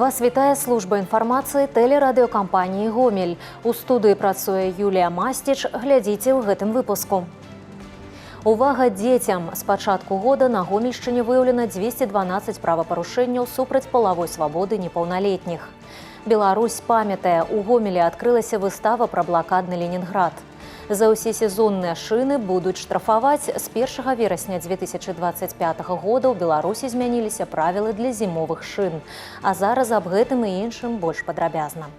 Вас вітае служба інфармацыі тэлерадыёкампаніі «Гомель». У студыі працуе Юлія Масціч. Глядзіце ў гэтым выпуску. Увага дзецям! З пачатку года на Гомельшчыне выяўлена 212 правапарушэнняў супраць палавой свабоды непаўналетніх. Беларусь памятае, у Гомелі адкрылася выстава пра блакадны Ленінград. За ўсесезонныя шыны будуць штрафаваць. З 1 верасня 2025 года ў Беларусі змяніліся правілы для зімовых шын. А зараз аб гэтым і іншым больш падрабязна.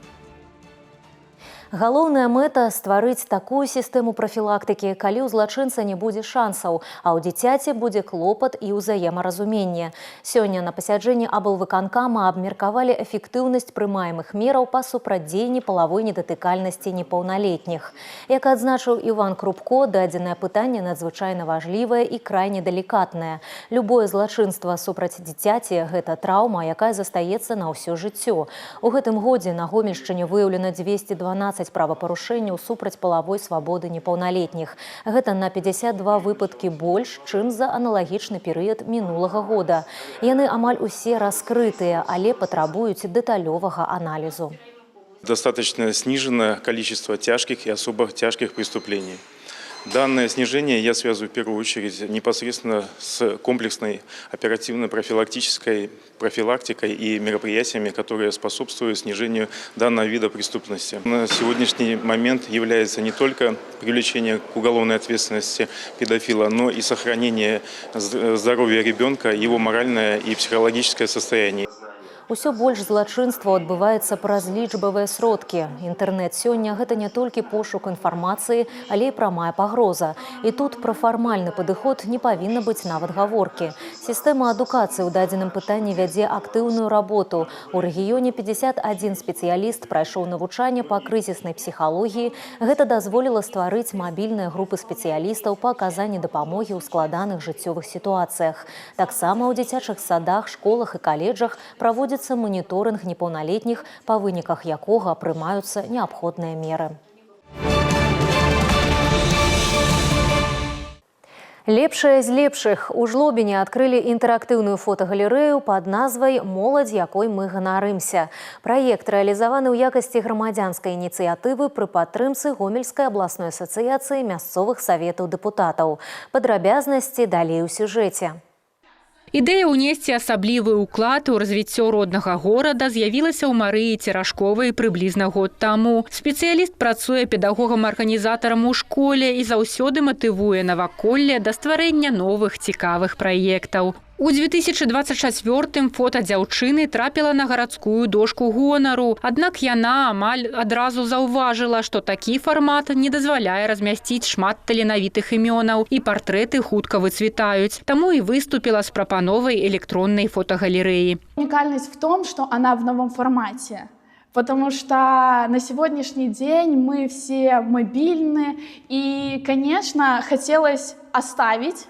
Галоўная мэта – стварыць такую сістэму прафілактыкі, калі ў злачынца не будзе шансаў, а ў дзіцяці будзе клопат і ўзаемаразуменне. Сёння на пасяджэнні аблвыканкама абмеркавалі эфектыўнасць прымаемых мераў па супрацьдзеянні палавой недатыкальнасці непаўналетніх. Як адзначыў Іван Крупко, дадзенае пытанне надзвычайна важлівае і крайне далікатнае. Любое злачынства супраць дзіцяці – гэта траўма, якая застаецца на ўсё жыццё. У гэтым годзе на Гомельшчыне выяўлена 212 правапарушэнняў супраць палавой свабоды непаўналетніх. Гэта на 52 выпадкі больш, чым за аналагічны перыяд мінулага года. Яны амаль усе раскрытыя, але патрабуюць дэталёвага аналізу. Достаточно снижено количество тяжких и особо тяжких преступлений. Данное снижение я связываю в первую очередь непосредственно с комплексной оперативно-профилактической профилактикой и мероприятиями, которые способствуют снижению данного вида преступности. На сегодняшний момент является не только привлечение к уголовной ответственности педофила, но и сохранение здоровья ребенка, его моральное и психологическое состояние. Усё больш злачынстваў адбываецца праз лічбавыя сродкі. Інтэрнэт сёння – гэта не толькі пошук інфармацыі, але і прамая пагроза. І тут пра фармальны падыход не павінна быць нават гаворкі. Сістэма адукацыі ў дадзеным пытанні вядзе актыўную работу. У рэгіёне 51 спецыяліст прайшоў навучанне па крызіснай псіхалогіі. Гэта дазволіла стварыць мабільныя групы спецыялістаў па аказанні дапамогі ў складаных жыццёвых сітуацыях. Таксама ў дзіцячых садах, школах і каледжах праводзяцца моніторинг непаўналетніх, па выніках якога прымаюцца неабходныя меры. Лепшае з лепшых. У Жлобіне адкрылі інтэрактыўную фотагалерэю пад назвай «Моладзь, якой мы ганарымся». Праект рэалізаваны ў якасці грамадзянскай ініцыятывы пры падтрымцы Гомельскай абласной асацыяцыі мясцовых саветаў дэпутатаў. Падрабязнасці далей у сюжэце. Ідэя ўнесці асаблівы ўклад у развіццё роднага горада з'явілася ў Марыі Церашковай прыблізна год таму. Спецыяліст працуе педагогам-арганізатарам у школе і заўсёды матывуе наваколле да стварэння новых цікавых праектаў. У 2024-м фота дзяўчыны трапіла на гарадскую дошку гонару. Аднак яна амаль адразу заўважыла, што такі фармат не дазваляе размясціць шмат таленавітых імёнаў і партрэты хутка выцвітаюць. Таму і выступіла з прапановай электроннай фотагалерэі. Уникальность в том, что она в новом формате. Потому что на сегодняшний день мы все мобильны. И, конечно, хотелось оставить,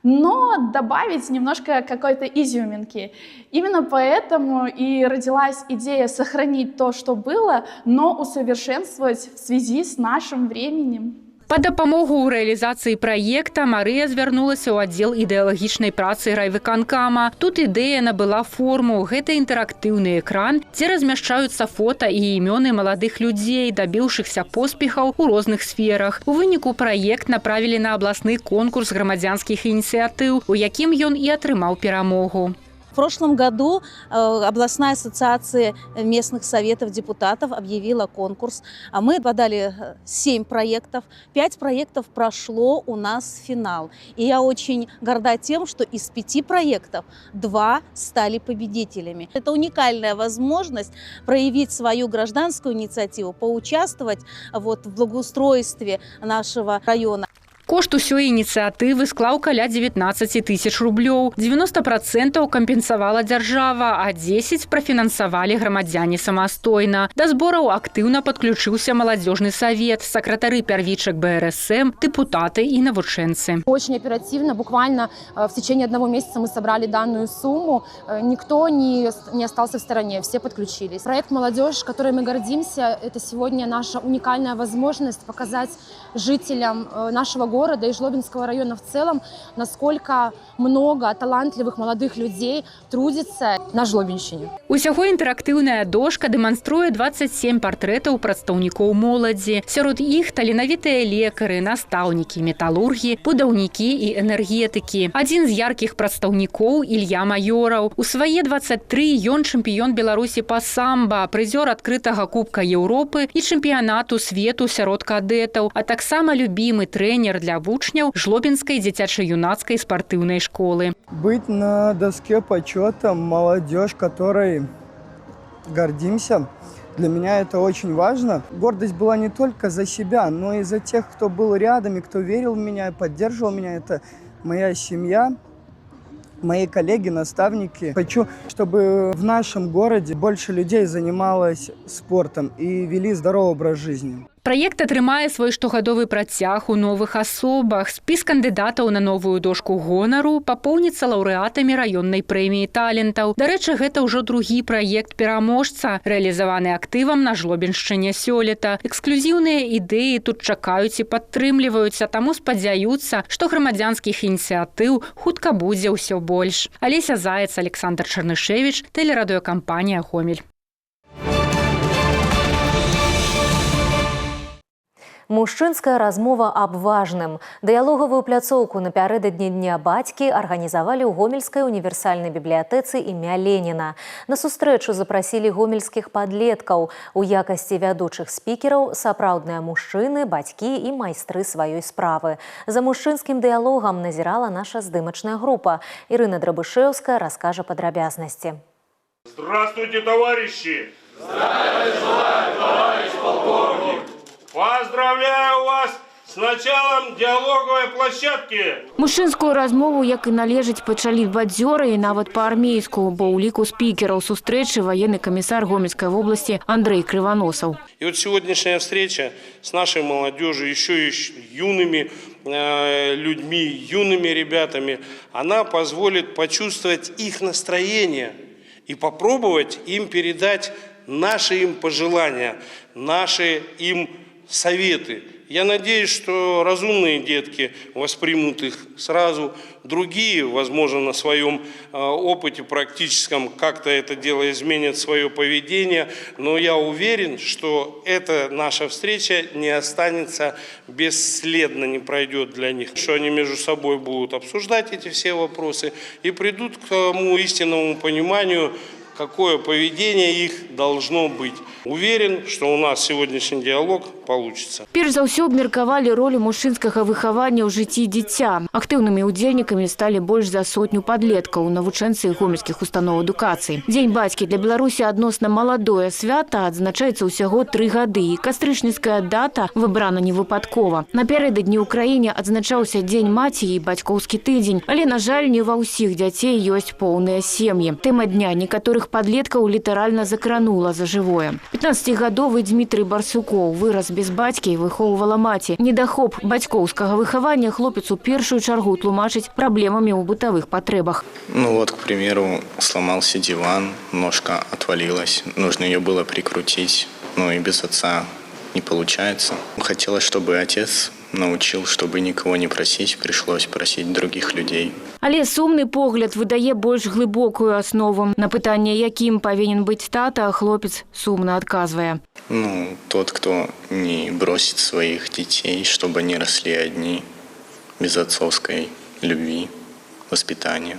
но добавить немножко какой-то изюминки. Именно поэтому и родилась идея сохранить то, что было, но усовершенствовать в связи с нашим временем. Па дапамогу ў рэалізацыі праекта Марыя звярнулася ў аддзел ідэалагічнай працы райвыканкама. Тут ідэя набыла форму. Гэта інтэрактыўны экран, дзе размяшчаюцца фота і імёны маладых людзей, дабіўшыхся поспехаў у розных сферах. У выніку праект направілі на абласны конкурс грамадзянскіх ініцыятыў, у якім ён і атрымаў перамогу. В прошлом году областная ассоциация местных советов депутатов объявила конкурс. Мы подали 7 проектов. 5 проектов прошло у нас финал. И я очень горда тем, что из 5 проектов 2 стали победителями. Это уникальная возможность проявить свою гражданскую инициативу, поучаствовать в благоустройстве нашего района. Кошт усёй ініцыятывы склаў каля 19 тысяч рублёў. 90% кампенсавала дзяржава, а 10% прафінансавалі грамадзяне самастойна. Да збораў актыўна падключыўся маладзёжны савет, сакратары пярвічак БРСМ, дэпутаты і навучэнцы. Очень оперативно, буквально в течение 1 месяца мы собрали данную сумму. Никто не остался в стороне, все подключились. Проект «Молодежь», которой мы гордимся, это сегодня наша уникальная возможность показать жителям нашего города, города и Жлобинского района в целом, насколько много талантливых молодых людей трудится на Жлобинщине. Усяго інтэрактыўная дошка дэманструе 27 партрэтаў прадстаўнікоў моладзі. Сярод іх таленавітыя лекары, настаўнікі, металургі, будаўнікі і энергетыкі. Адзін з яркіх прадстаўнікоў Ілья Майораў. У свае 23 ён чэмпіён Беларусі па самба, прызёр адкрытага Кубка Еўропы і чэмпіянату свету сярод кадэтаў, а таксама любімы трэнер для вучняў Жлобінскай дзіцяча-юнацкай спартыўнай школы. Быть на доске почета молодежь, которой гордимся, для меня это очень важно. Гордость была не только за себя, но и за тех, кто был рядом и кто верил в меня и поддерживал меня. Это моя семья, мои коллеги, наставники. Хочу, чтобы в нашем городе больше людей занималось спортом и вели здоровый образ жизни. Праект атрымае свой штогадовы працяг у новых асобах. Спіс кандыдатаў на новую дошку гонару папоўніцца лаўрэатамі раённай прэміі талентаў. Дарэчы, гэта ўжо другі праект пераможца, рэалізаваны актывам на Жлобіншчыне сёлета. Эксклюзіўныя ідэі тут чакаюць і падтрымліваюцца, таму спадзяюцца, што грамадзянскіх ініцыятыў хутка будзе ўсё больш. Алеся Заяц, Александр Чарнышевіч, тэлерадыёкампанія «Гомель». Мужчынская размова аб важным. Дыялогавую пляцоўку напярэдадні Дня бацькі арганізавалі ў Гомельскай універсальнай бібліятэцы імя Леніна. На сустрэчу запрасілі гомельскіх падлеткаў. У якасці вядучых спікераў сапраўдныя мужчыны, бацькі і майстры сваёй справы. За мужчынскім дыялогам назірала наша здымачная група. Ірына Драбышэўская раскажа падрабязнасці. Здравствуйте, товарищи! Здравия желаю, товарищ полковник! Поздравляю вас с началом дыялоговой площадки! Мужчынскую размову, як і належыць, пачалі бадзёра і нават па-армейску, бо ў ліку спікераў сустрэчы военный комиссар Гомельской области Андрей Кривоносов. И вот сегодняшняя встреча с нашей молодежью, еще и юными людьми, юными ребятами, она позволит почувствовать их настроение и попробовать им передать наши им пожелания, наши им советы. Я надеюсь, что разумные детки воспримут их сразу, другие, возможно, на своем опыте практическом как-то это дело изменят свое поведение, но я уверен, что эта наша встреча не останется бесследно, не пройдет для них, что они между собой будут обсуждать эти все вопросы и придут к тому истинному пониманию, какое поведение их должно быть. Уверен, что у нас сегодняшний диалог получится. Перш за ўсё абмеркавалі ролю мужчынскага выхавання ў жыцці дзіця. Актыўнымі ўдзельнікамі сталі больш за сотню падлеткаў, навучэнцы гомельскіх устаноў адукацыі. Дзень бацькі для Беларусі адносна маладое свята адзначаецца ўсяго 3 гады. І кастрычніцкая дата выбрана не выпадкова. Напярэдадні ў краіне адзначаўся Дзень маці і бацькоўскі тыдзень. Але, на жаль, не ва ўсіх дзяцей ёсць поўныя сем'і. Тэма дня некаторых падлеткаў літаральна закранула за жывое. 15-гадовы Дмітрый Барсукоў вырас без бацькі і выхоўвала маці. Недахоп бацькоўскага выхавання хлопец у першую чаргу тлумачыць праблемамі ў бытавых патрэбах. Ну вот, к примеру, сломался диван, ножка отвалилась, нужно ее было прикрутить, но и без отца не получается. Хотелось, чтобы отец научил, чтобы никого не просить, пришлось просить других людей. Але сумны погляд выдае больш глыбокую аснову. На пытанне, якім павінен быць тата, хлопец сумна адказвае. Ну, тот, кто не бросит своих детей, чтобы они росли одни, без отцовской любви, воспитания.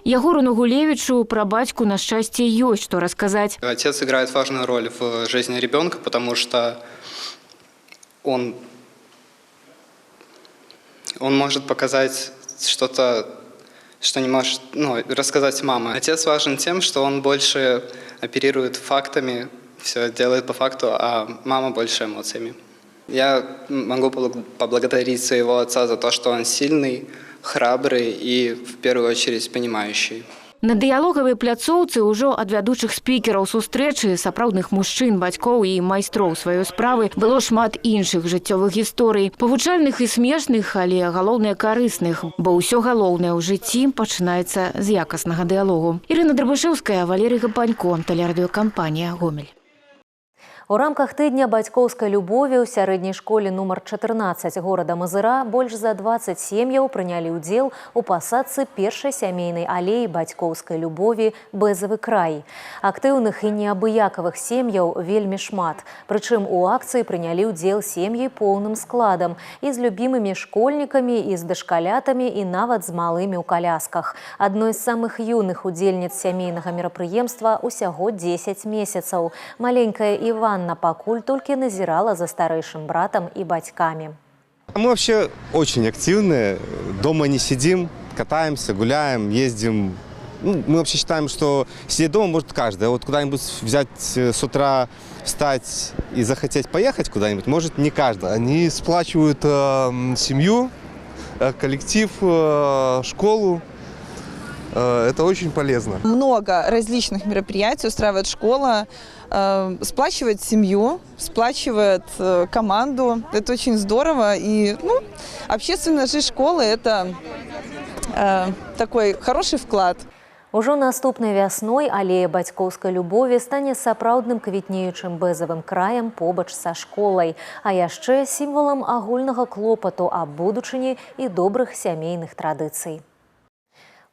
Ягору Нагулевичу про батьку на счастье есть что рассказать. Отец играет важную роль в жизни ребенка, потому что он может показать что-то, что не может рассказать мама. Отец важен тем, что он больше оперирует фактами, все делает по факту, а мама больше эмоциями. Я могу поблагодарить своего отца за то, что он сильный, храбрый и, в первую очередь, понимающий. На дыялогавай пляцоўцы ўжо ад вядучых спікераў сустрэчы сапраўдных мужчын, бацькоў і майстроў сваёй справы было шмат іншых жыццёвых гісторый, павучальных і смешных, але галоўнае карысных, бо ўсё галоўнае ў жыцці пачынаецца з якаснага дыялогу. Ірына Драбышэўская, Валерий Гапанько, тэлерадыёкампанія «Гомель». У рамках тыдня бацькоўскай любові ў сярэдняй школе нумар 14 горада Мазыра больш за 20 сем'яў прынялі ўдзел у пасадцы першай сямейнай алеі бацькоўскай любові «Бэзавы край». Актыўных і неабыякавых сем'яў вельмі шмат. Прычым у акцыі прынялі ўдзел сем'і поўным складам і з любімымі школьнікамі, і з дашкалятамі, і нават з малымі ў калясках. Адной з самых юных удзельніц сямейнага мерапрыемства усяго 10 месяцаў. Маленькая Іванна покуль только назирала за старейшим братом и батьками. Мы вообще очень активные, дома не сидим, катаемся, гуляем, ездим. Мы вообще считаем, что сидеть дома может каждый. А вот куда-нибудь взять с утра, встать и захотеть поехать куда-нибудь может не каждый. Они сплачивают семью, коллектив, школу. Это очень полезно. Много различных мероприятий устраивает школа, сплачивает семью, сплачивает команду. Это очень здорово. И общественная жизнь школы – это такой хороший вклад. Ужо наступнай вясной алея бацькоўскай любові стане сапраўдным квітнеючым бэзавым краем побач са школай, а яшчэ сімвалам агульнага клопату аб будучыні і добрых сямейных традыцый.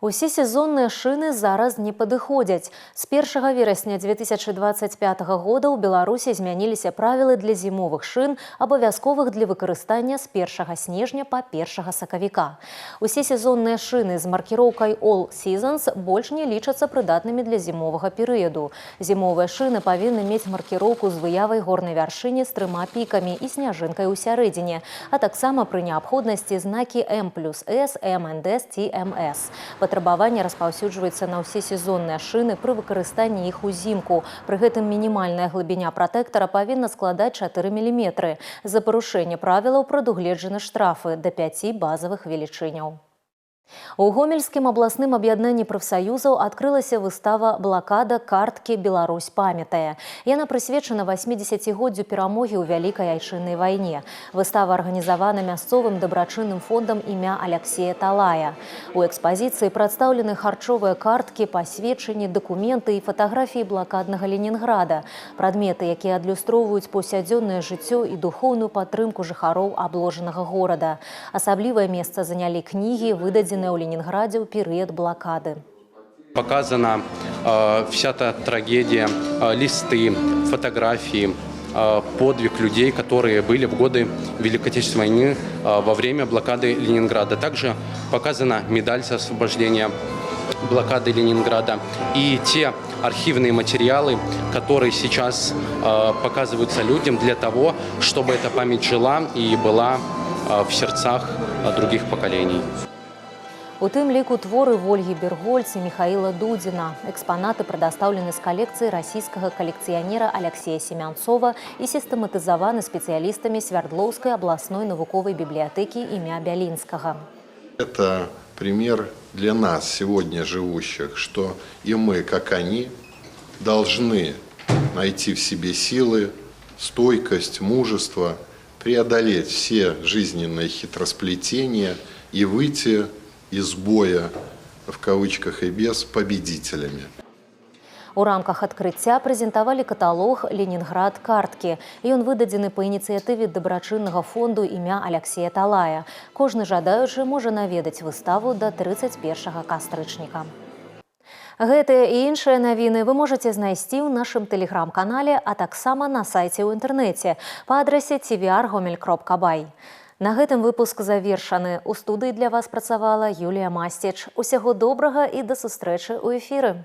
Усе сезонныя шыны зараз не падыходзяць. З 1 верасня 2025 года ў Беларусі змяніліся правілы для зімовых шын, абавязковых для выкарыстання з 1 снежня па 1 сакавіка. Усе сезонныя шыны з маркіроўкай All Seasons больш не лічацца прыдатнымі для зімовага перыяду. Зімовыя шыны павінны мець маркіроўку з выявай горнай вяршыні з 3 пікамі і сняжынкай у сярэдзіне, а таксама пры неабходнасці знакі M+S, M&S ці MS. Патрабаванне распаўсюджваецца на ўсе сезонныя шыны пры выкарыстанні іх узімку. Пры гэтым мінімальная глыбіня пратэктара павінна складаць 4 мм. За парушэнне правілаў прадугледжаны штрафы да 5 базавых велічыняў. У Гомельскім абласным аб'яднанні прафсаюзаў адкрылася выстава «Блакада. Карткі. Беларусь памятае». Яна прысвечана 80-годдзю перамогі ў Вялікай айчыннай вайне. Выстава арганізавана мясцовым дабрачынным фондам імя Аляксея Талая. У экспазіцыі прадстаўлены харчовыя карткі, пасведчанні, дакументы і фатаграфіі блакаднага Ленінграда, прадметы, якія адлюстроўваюць паўсядзённае жыццё і духоўную падтрымку жыхароў абложанага горада. Асаблівае месца занялі кнігі, выдадзеныя у Ленинграде в период блокады. Показана вся та трагедия, листы, фотографии, подвиг людей, которые были в годы Великой Отечественной войны во время блокады Ленинграда. Также показана медаль за освобождение блокады Ленинграда и те архивные материалы, которые сейчас показываются людям для того, чтобы эта память жила и была в сердцах других поколений. У тым ліку творы Вольгі Бергольц і Михаила Дудзіна. Экспанаты прадастаўлены з калекцыі расійскага калекцыянера Аляксея Семянцова і сістэматызаваны спецыялістамі Свярдлоўскай абласной навуковай бібліятэкі імя Бялінскага. Это пример для нас, сегодня живущих, что и мы, как они, должны найти в себе силы, стойкость, мужество, преодолеть все жизненные хитросплетения и выйти из боя, в кавычках и без, победителями. У рамках адкрыцця прэзентавалі каталог «Ленінград. Карткі». Ён выдадзены па ініцыятыве дабрачыннага фонду імя Аляксея Талая. Кожны жадаючы можа наведаць выставу да 31 кастрычніка. Гэтыя і іншыя навіны вы можаце знайсці ў нашым тэлеграм-канале, а таксама на сайце ў інтэрнэце па адрасе tvr.gomel.by. На гэтым выпуск завершаны. У студыі для вас працавала Юлія Масціч. Усяго добрага і да сустрэчы ў эфіры.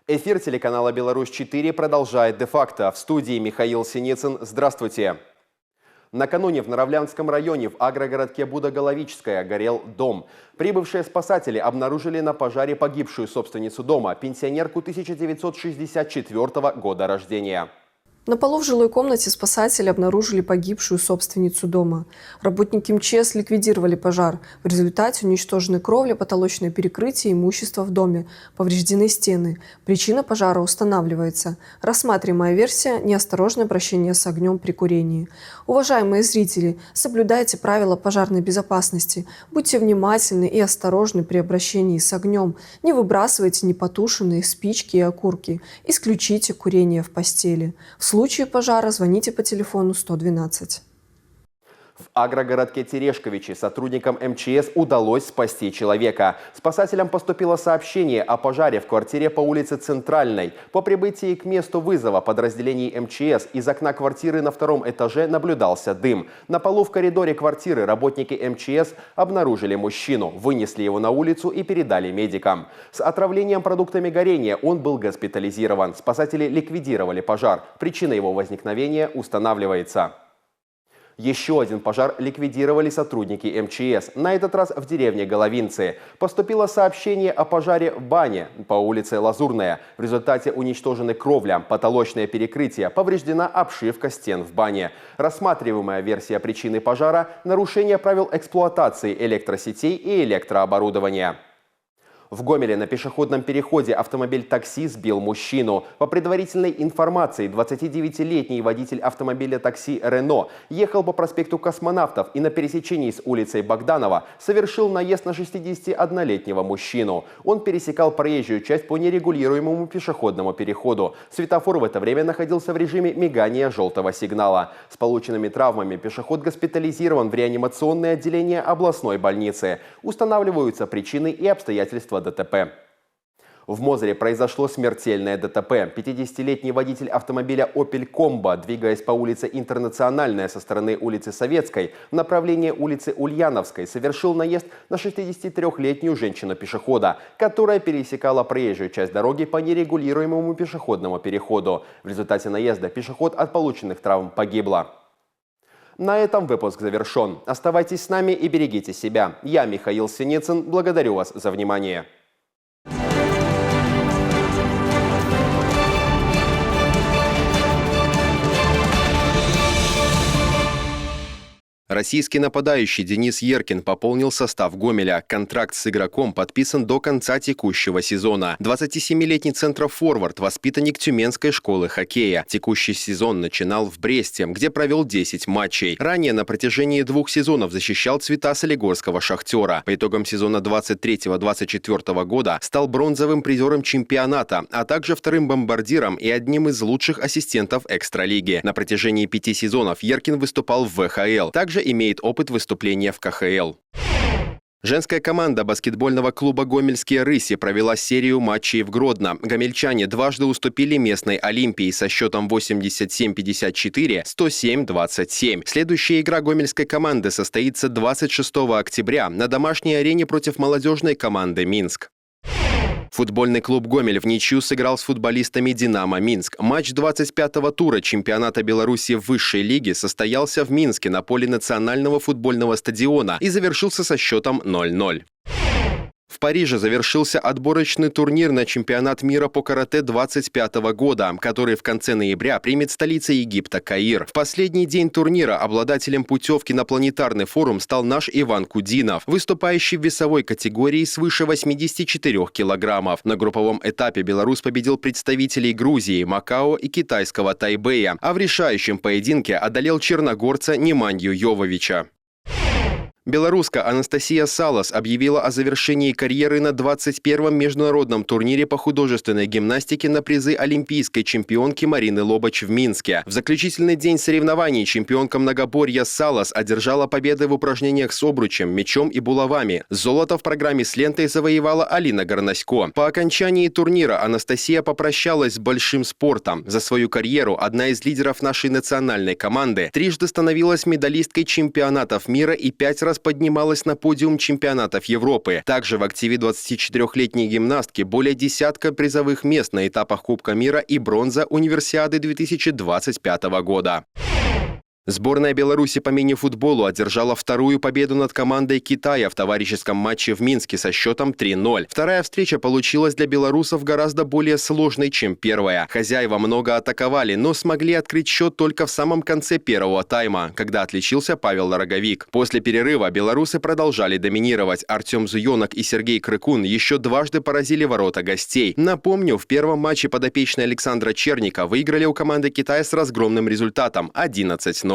Эфир телеканала «Беларусь-4» продолжает де-факто. В студии Михаил Синицын. Здравствуйте. Накануне в Наравлянском районе в агрогородке Будоголовическое горел дом. Прибывшие спасатели обнаружили на пожаре погибшую собственницу дома, пенсионерку 1964 года рождения. На полу в жилой комнате спасатели обнаружили погибшую собственницу дома. Работники МЧС ликвидировали пожар. В результате уничтожены кровля, потолочное перекрытие, имущество в доме. Повреждены стены. Причина пожара устанавливается. Рассматриваемая версия – неосторожное обращение с огнем при курении. Уважаемые зрители, соблюдайте правила пожарной безопасности. Будьте внимательны и осторожны при обращении с огнем. Не выбрасывайте непотушенные спички и окурки. Исключите курение в постели. В случае пожара звоните по телефону 112. В агрогородке Терешковичи сотрудникам МЧС удалось спасти человека. Спасателям поступило сообщение о пожаре в квартире по улице Центральной. По прибытии к месту вызова подразделений МЧС из окна квартиры на втором этаже наблюдался дым. На полу в коридоре квартиры работники МЧС обнаружили мужчину, вынесли его на улицу и передали медикам. С отравлением продуктами горения он был госпитализирован. Спасатели ликвидировали пожар. Причина его возникновения устанавливается. Еще один пожар ликвидировали сотрудники МЧС, на этот раз в деревне Головинцы. Поступило сообщение о пожаре в бане по улице Лазурная. В результате уничтожены кровля, потолочное перекрытие, повреждена обшивка стен в бане. Рассматриваемая версия причины пожара – нарушение правил эксплуатации электросетей и электрооборудования. В Гомеле на пешеходном переходе автомобиль-такси сбил мужчину. По предварительной информации, 29-летний водитель автомобиля такси «Рено» ехал по проспекту Космонавтов и на пересечении с улицей Богданова совершил наезд на 61-летнего мужчину. Он пересекал проезжую часть по нерегулируемому пешеходному переходу. Светофор в это время находился в режиме мигания желтого сигнала. С полученными травмами пешеход госпитализирован в реанимационное отделение областной больницы. Устанавливаются причины и обстоятельства ДТП. В Мозыре произошло смертельное ДТП. 50-летний водитель автомобиля «Опель Комбо», двигаясь по улице Интернациональная со стороны улицы Советской в направлении улицы Ульяновской, совершил наезд на 63-летнюю женщину-пешехода, которая пересекала проезжую часть дороги по нерегулируемому пешеходному переходу. В результате наезда пешеход от полученных травм погибла. На этом выпуск завершен. Оставайтесь с нами и берегите себя. Я, Михаил Синицын, благодарю вас за внимание. Российский нападающий Денис Еркин пополнил состав Гомеля. Контракт с игроком подписан до конца текущего сезона. 27-летний центрофорвард, воспитанник Тюменской школы хоккея. Текущий сезон начинал в Бресте, где провел 10 матчей. Ранее на протяжении 2 сезонов защищал цвета солигорского «Шахтера». По итогам сезона 23-24 года стал бронзовым призером чемпионата, а также вторым бомбардиром и одним из лучших ассистентов экстралиги. На протяжении 5 сезонов Еркин выступал в ВХЛ. Также имеет опыт выступления в КХЛ. Женская команда баскетбольного клуба «Гомельские рыси» провела серию матчей в Гродно. Гомельчане дважды уступили местной «Олимпии» со счетом 87-54, 107-27. Следующая игра гомельской команды состоится 26 октября на домашней арене против молодежной команды «Минск». Футбольный клуб «Гомель» в ничью сыграл с футболистами «Динамо Минск». Матч 25-го тура чемпионата Беларуси в высшей лиге состоялся в Минске на поле национального футбольного стадиона и завершился со счетом 0-0. В Париже завершился отборочный турнир на чемпионат мира по карате 2025 года, который в конце ноября примет столица Египта Каир. В последний день турнира обладателем путевки на планетарный форум стал наш Иван Кудинов, выступающий в весовой категории свыше 84 килограммов. На групповом этапе белорус победил представителей Грузии, Макао и китайского Тайбэя, а в решающем поединке одолел черногорца Неманью Йововича. Белоруска Анастасия Салас объявила о завершении карьеры на 21-м международном турнире по художественной гимнастике на призы олимпийской чемпионки Марины Лобач в Минске. В заключительный день соревнований чемпионка многоборья Салас одержала победы в упражнениях с обручем, мечом и булавами. Золото в программе с лентой завоевала Алина Горнасько. По окончании турнира Анастасия попрощалась с большим спортом. За свою карьеру одна из лидеров нашей национальной команды трижды становилась медалисткой чемпионатов мира и 5 раз поднималась на подиум чемпионатов Европы. Также в активе 24-летней гимнастки более десятка призовых мест на этапах Кубка мира и бронза Универсиады 2025 года. Сборная Беларуси по мини-футболу одержала вторую победу над командой Китая в товарищеском матче в Минске со счетом 3-0. Вторая встреча получилась для белорусов гораздо более сложной, чем первая. Хозяева много атаковали, но смогли открыть счет только в самом конце первого тайма, когда отличился Павел Роговик. После перерыва белорусы продолжали доминировать. Артем Зуенок и Сергей Крыкун еще дважды поразили ворота гостей. Напомню, в первом матче подопечные Александра Черника выиграли у команды Китая с разгромным результатом 11-0.